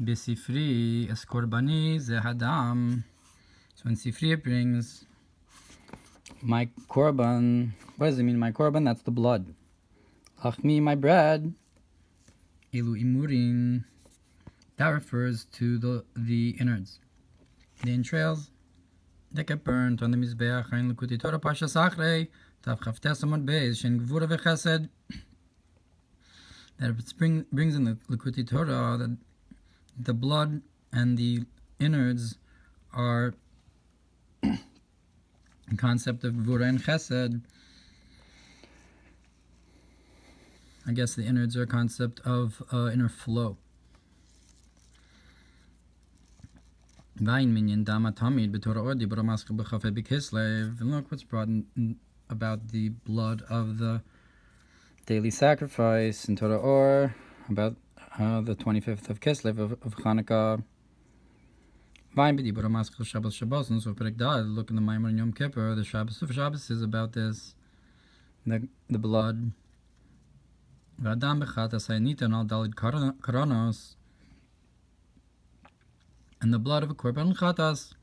Besifri es Korbani ze hadam. So in Sifri it brings my Korban. What does it mean, my Korban? That's the blood. Achmi, my bread. Ilu imurin. That refers to the innards, the entrails that get burnt on the Mizbeach. In Likutei Torah Parshas Achrei Tav Chavtes Amud Beis Shen Gvura v'Chesed. That it brings in the Likutei Torah that the blood and the innards are a concept of Gvura and Chesed. I guess the innards are a concept of inner flow. And look what's brought in about the blood of the daily sacrifice in Torah Ohr, about the 25th of Kislev of Chanukah. And so look in the Mamar in Yom Kippur, the Shabbos is about this, the blood. And the blood of a Korban Chatas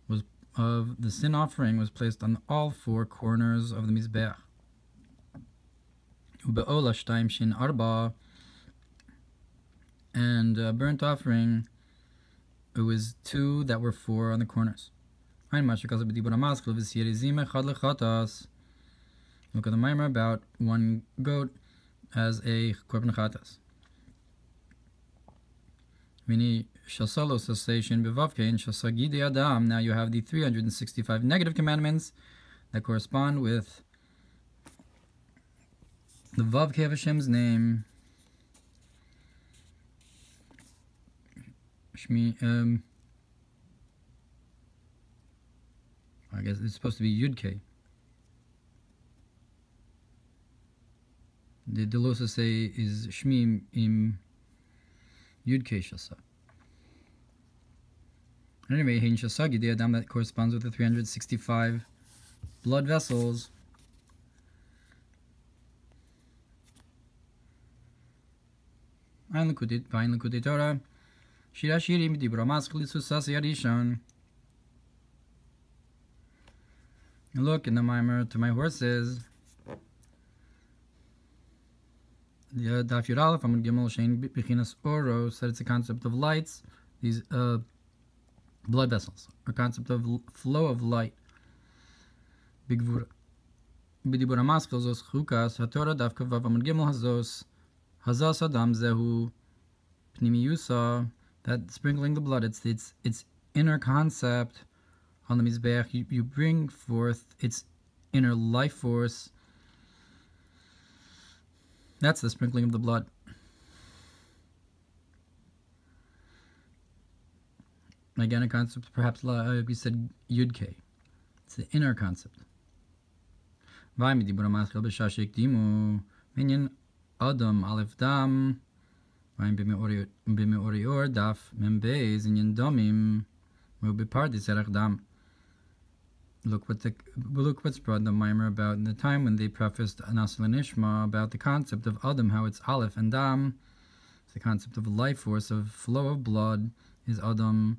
was of the sin offering was placed on all four corners of the Mizbeach. And burnt offering, it was two that were four on the corners. Look at the Mamar about one goat as a Korban Chatas. Now you have the 365 negative commandments that correspond with the Vavke of Hashem's name. I guess it's supposed to be Yud-K. The Delosa say is Shmi im Yud-K Shasa. Anyway, Hein Shasagi, the Adam that corresponds with the 365 blood vessels. Ein Likutei Torah. Shira Shirim Dibra Maskli Susas Yarishon. Look in the Mamar to my horses. The Daf Yud Aleph Amud Gimel Shein Bechinas Oro said it's a concept of lights. These blood vessels, a concept of flow of light. Bigvura. B'dibur hamaskil zos chukas haTorah Daf Kavav Amud Gimel hazos hazas adam zehu pnimiyusa. That sprinkling the blood, it's inner concept on the Mizbeach. You bring forth its inner life force. That's the sprinkling of the blood. Again, a concept, perhaps we said Yud-K. It's the inner concept. Minyan Adam Aleph Dam. B'me'orior Daf Membez Inyan Domim U'b'pardi Serach Dam. Look what's brought in the Mamar about in the time when they prefaced Anas L'Nishma about the concept of Adam, how it's Aleph and Dam. It's the concept of life force, of flow of blood is Adam,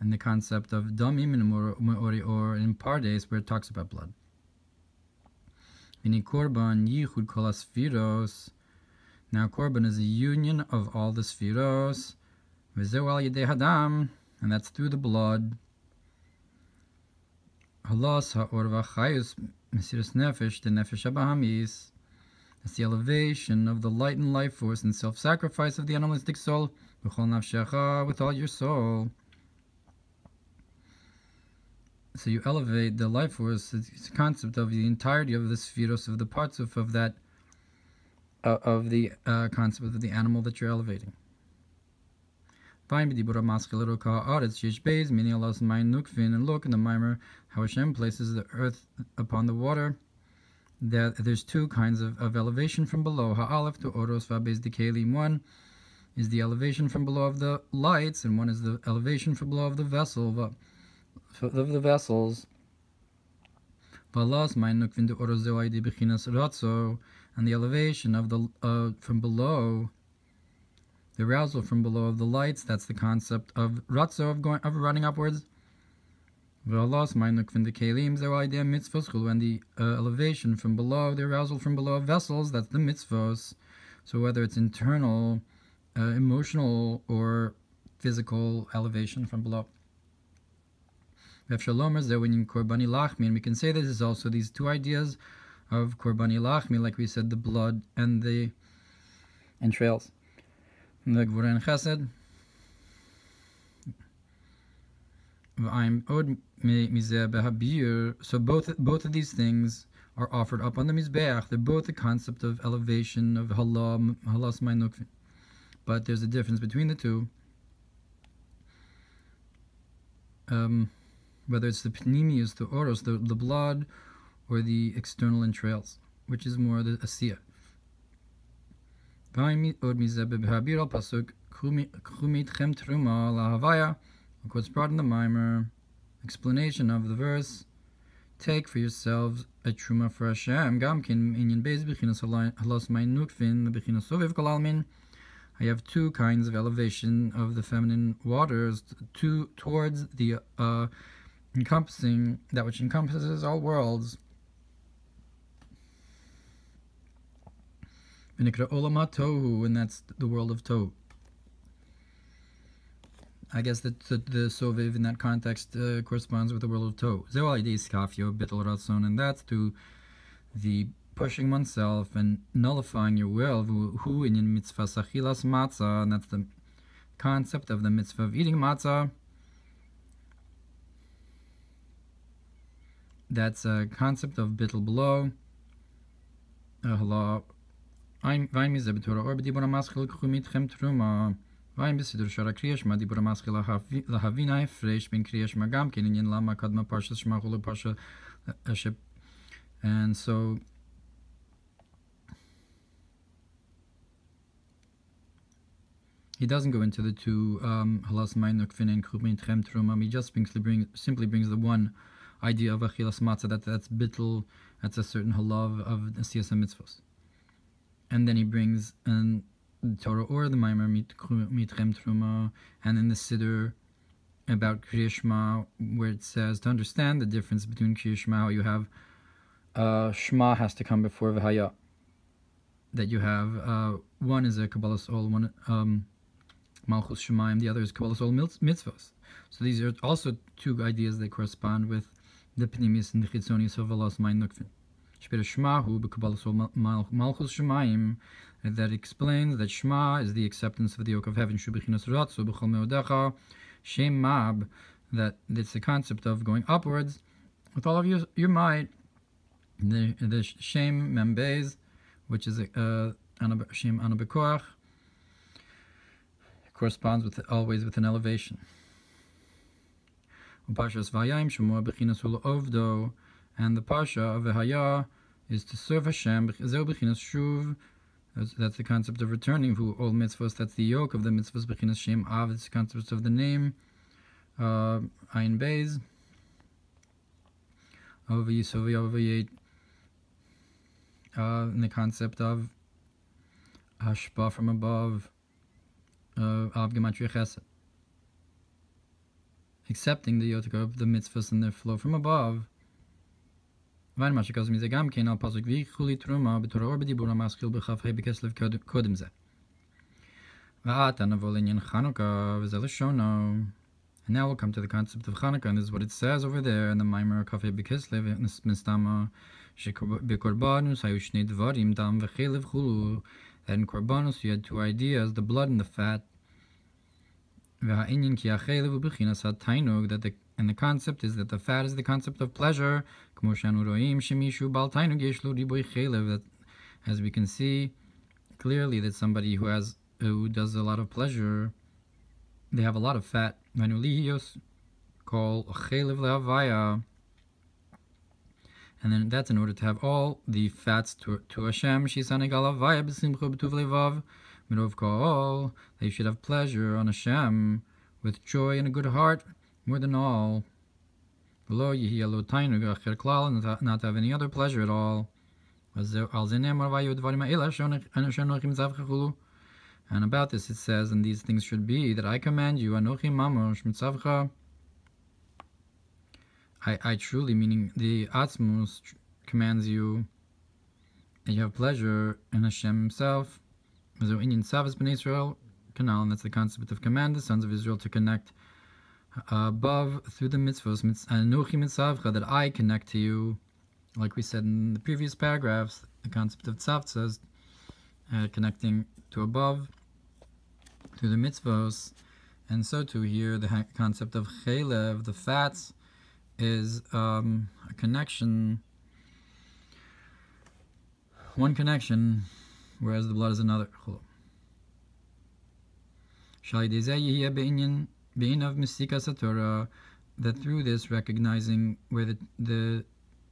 and the concept of Damim and Me'orior in Pardes where it talks about blood. V'ni Korban Yichud Kol HaSfiros. Now Korban is a union of all the Sfiros. V'zeu al Yedei Hadam, and that's through the blood. Halas ha'or v'chayus mesiras nefesh the nefesh habahamis. That's the elevation of the light and life force and self-sacrifice of the animalistic soul. V'chol nafshecha, with all your soul. So you elevate the life force. It's a concept of the entirety of the spheros, of the parts of that, of the concept of the animal that you're elevating. And look in the Mamar how Hashem places the earth upon the water. That there's two kinds of elevation from below. Ha'alef to oros v'abez dikelim. One is the elevation from below of the lights, and one is the elevation from below of the vessel of the vessels. And the elevation of the from below the arousal from below of the lights, that's the concept of ratzo, of running upwards. And the elevation from below, the arousal from below of vessels, that's the mitzvos. So whether it's internal, emotional, or physical elevation from below. And we can say this is also these two ideas of Korbani Lachmi, like we said, the blood and the entrails. The Gvura and Chesed. So both of these things are offered up on the Mizbeach. They're both the concept of elevation, of halas ma'nukvin. But there's a difference between the two. Whether it's the pnimius, the oros, the blood, or the external entrails, which is more the asiyah. What's brought in the Mamar, explanation of the verse, take for yourselves a truma for Hashem. I have two kinds of elevation of the feminine waters, towards the encompassing, that which encompasses all worlds. And that's the world of Tohu. I guess that the Soviv in that context corresponds with the world of Tohu. And that's to the pushing oneself and nullifying your will. And that's the concept of the mitzvah of eating matzah. That's a concept of bittul below. I'm besidur shara kriyashma dibura maschil lahavina fresh ben kriyashma gam kenin lama kadma parshas shmachul parsha ashib. And so he doesn't go into the two halas ma'nukvin and krubin tchem truma. He just simply brings the one idea of achilas matzah, that's bittul, that's a certain halav of asiyas mitzvos. And then he brings the Torah or the Mamar mitchem truma, and in the Siddur about Kriya Shema, where it says to understand the difference between Kriya Shema, how you have Shema has to come before V'haya. That you have one is a Kabbalas Ol, one Malchus Shemayim, the other is Kabbalas Ol mitzvos. So these are also two ideas that correspond with the Pnimis and the Chitzonius of Allah's ma'nukvin. That explains that Shema is the acceptance of the yoke of heaven. That it's the concept of going upwards with all of your might. The Shem Membez, which is Shem Anabekoach, corresponds with always with an elevation. Parshas Vayayim Shemua Bechinas Hula Ovdo, and the Parsha of V'haya is to serve Hashem. Zeu Bechinas Shuv, that's the concept of returning to all mitzvahs. That's the yoke of the mitzvahs. Bechinas Shem Av, it's the concept of the name. Ayin Beis of Yisovi Avayet, in the concept of Hashpa from above, Av Gematria Chesed, accepting the yoke of the mitzvahs and their flow from above. And then it now we'll come to the concept of Chanukah, and this is what it says over there in the Mamar Kafei B'Kislev Mistama Bekorbanus Hayu Shnei Dvarim Dam V'Chelev Chulu. That in Korbanus you had two ideas, the blood and the fat. And the concept is that the fat is the concept of pleasure. That, as we can see clearly, that somebody who does a lot of pleasure, they have a lot of fat. And then that's in order to have all the fats to Hashem. They should have pleasure on Hashem with joy and a good heart more than all. Not to have any other pleasure at all. And about this it says, and these things should be, that I command you, Anochi Mamar Shmitzavcha. I truly, meaning the Atzmus, commands you, and you have pleasure in Hashem Himself. Tzav is Bnei Yisrael canal, and that's the concept of command the sons of Israel to connect above through the mitzvahs, Anochi Mitzavcha, that I connect to you. Like we said in the previous paragraphs, the concept of Tzav says connecting to above through the mitzvahs, and so too here the concept of chelev, the fats, is a connection, one connection, whereas the blood is another. That through this, recognizing where the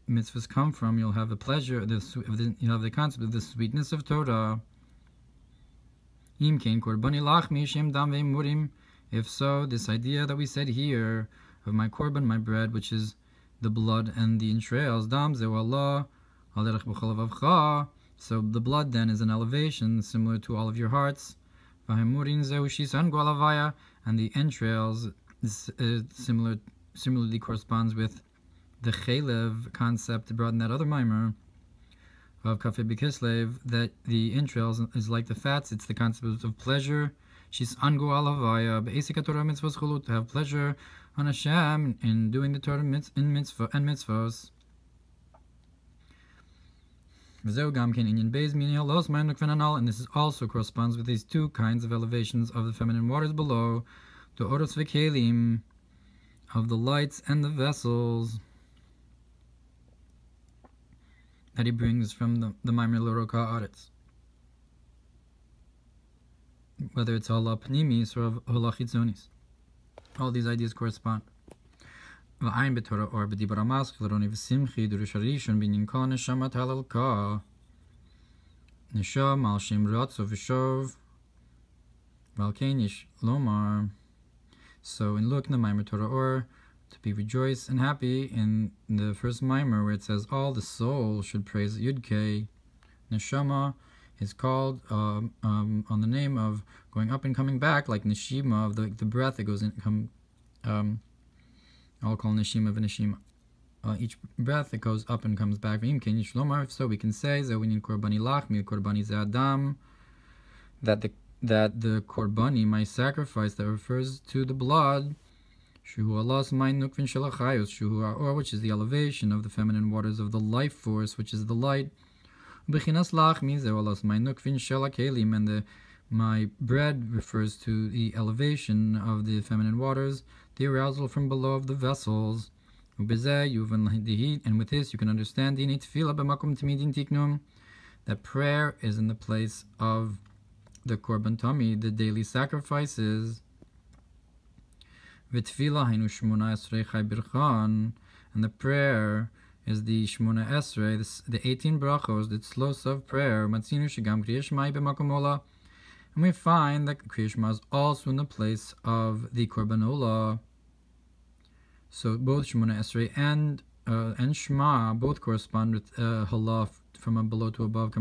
mitzvahs come from, you'll have the pleasure, you'll have the concept of the sweetness of Torah. If so, this idea that we said here of my korban, my bread, which is the blood and the entrails, so the blood then is an elevation similar to all of your hearts, and the entrails is similarly corresponds with the chelev concept brought in that other Mamar of Kafeh B'Kislev, that the entrails is like the fats. It's the concept of pleasure. She's ango alavaya be'esika Torah mitzvos chulu, to have pleasure on Hashem in doing the Torah in mitzvah and mitzvos. And this is also corresponds with these two kinds of elevations of the feminine waters below, the oros v'kelim, of the lights and the vessels that he brings from the Mamar L'Roka Aretz, whether it's Hala Pnimis or Hala Chitzonis. All these ideas correspond. V'ayin b'Torah or b'dibar ha'maschil l'roni v'simchi durush harishon b'inyan kol neshama talalka nesham al shem ratzo v'shov v'alkein yish lomar. So in look in the Mamar Torah or, to be rejoiced and happy in the first Mamar where it says all the soul should praise Yud-Kei. Neshama is called on the name of going up and coming back, like Neshima, of the breath that goes in, I'll call Neshima v'Neshima. Each breath that goes up and comes back. If so, we can say that we need Korbani lachmi, Korbani Adam, that the Korbani, my sacrifice, that refers to the blood, which is the elevation of the feminine waters of the life force, which is the light. And my bread refers to the elevation of the feminine waters, the arousal from below of the vessels. And with this you can understand that prayer is in the place of the Korban Tami, the daily sacrifices. And the prayer is the Shmona Esrei, the 18 brachos, the tzlos of prayer. And we find that Kriya Shema is also in the place of the Korban Olah. So both Shmona Esrei and Shema both correspond with Halah from below to above.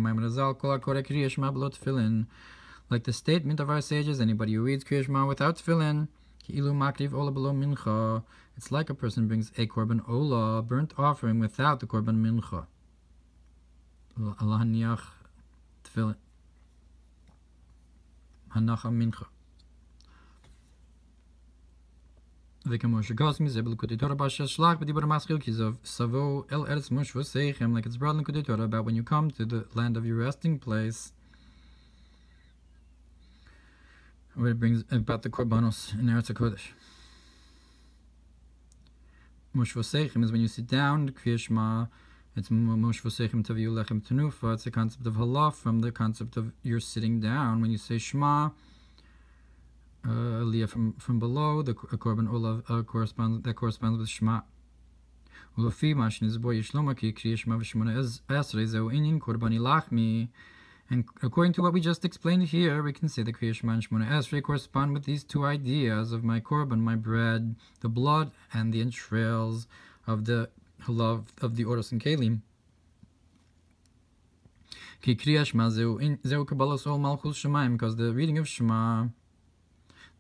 Like the statement of our sages, anybody who reads Kriya Shema without tefillin, it's like a person brings a Korban Olah, burnt offering, without the Korban Mincha. Alahaniach tefillin. Hanacha Mincha. Like it's brought in Kudei Torah about when you come to the land of your resting place, where it brings about the Korbanos in Eretz HaKodesh. Mosh Vosechem is when you sit down, Kriya Shema, it's Mosh Vosechem Taviu Lechem Tenufa, it's the concept of Halah from the concept of you're sitting down. When you say Shema, Aliyah from below, the Korban Olah corresponds with Shema. Ulofi Mashin is boy Yishlomaki, Kriya Shema V'Shemona Esrei Zeu Inyan Korbani Lachmi. And according to what we just explained here, we can say the Kriya Shema and Shemona Esrei correspond with these two ideas of my korban, my bread, the blood, and the entrails of the halav of the oros and kelim. Ki kriya Shema zeu kabbalas ol malchus Shemaim, because the reading of Shema,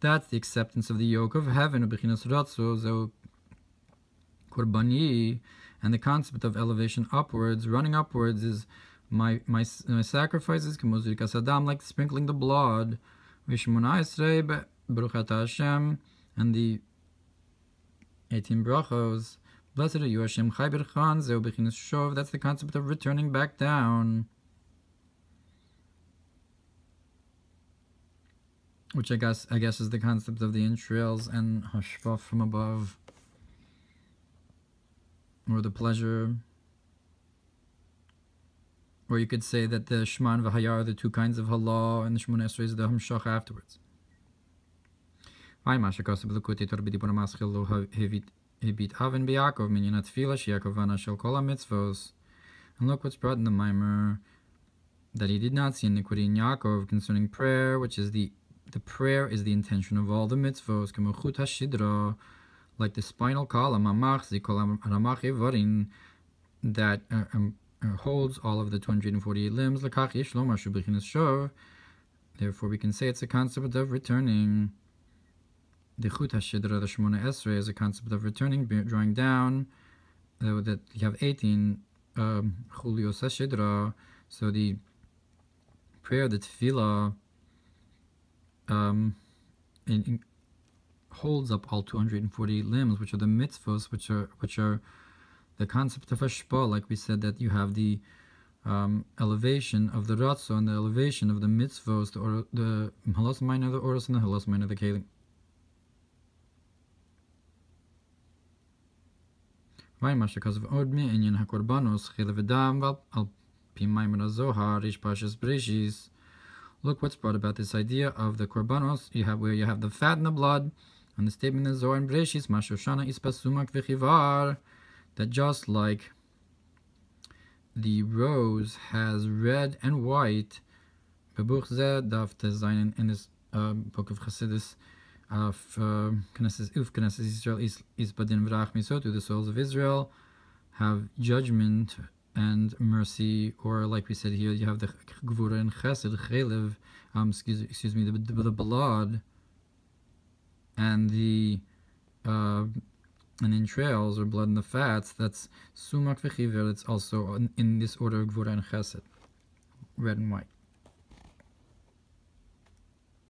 that's the acceptance of the yoke of heaven, Bechinas Ratzo, zeu Korbani, and the concept of elevation upwards, running upwards, is my sacrifices, Kemuzrikas Adam, like sprinkling the blood, Vishmona Esrei Baruch Ata Hashem, and the 18 brachos, Blessed are you, Hashem Chai Berchan, Zeu Bechinas Shov, that's the concept of returning back down, which I guess is the concept of the entrails and hashpah from above, or the pleasure. Or you could say that the Shema and V'hayar are the two kinds of Halah, and the Shemona Esrei is the Hamshach afterwards. And look what's brought in the Mamar, that he did not see iniquity in Yaakov concerning prayer, which is the prayer is the intention of all the mitzvos, like the spinal column, that holds all of the 248 limbs. Therefore, we can say it's a concept of returning. The chut hashidra, the Shemona Esrei, is a concept of returning, drawing down. That you have 18 chulios hashidra. So the prayer, the tefillah, holds up all 248 limbs, which are the mitzvos, which are the concept of hashpah. Like we said, that you have the elevation of the ratzo and the elevation of the mitzvos, the halas mine of the oros and the halas mine of the kelim. Because of odmi inyan hakorbanos chile v'dam al pi Mamar Zohar ish Parshas Breshis. Look what's brought about this idea of the korbanos. Where you have the fat and the blood, and the statement in Zohar and Breshis, Mashoshana ispasumak v'chivar, that just like the rose has red and white, bebuch zeh daf tezayin, in this book of Chassidus, of Knesset Yisrael is badin v'rach misotu, the souls of Israel have judgment and mercy, or like we said here, you have the gvura and chesed, chelev, excuse me, the blood and the and entrails, or blood and the fats. That's sumak v'chiver. It's also in this order of gvura and chesed, red and white.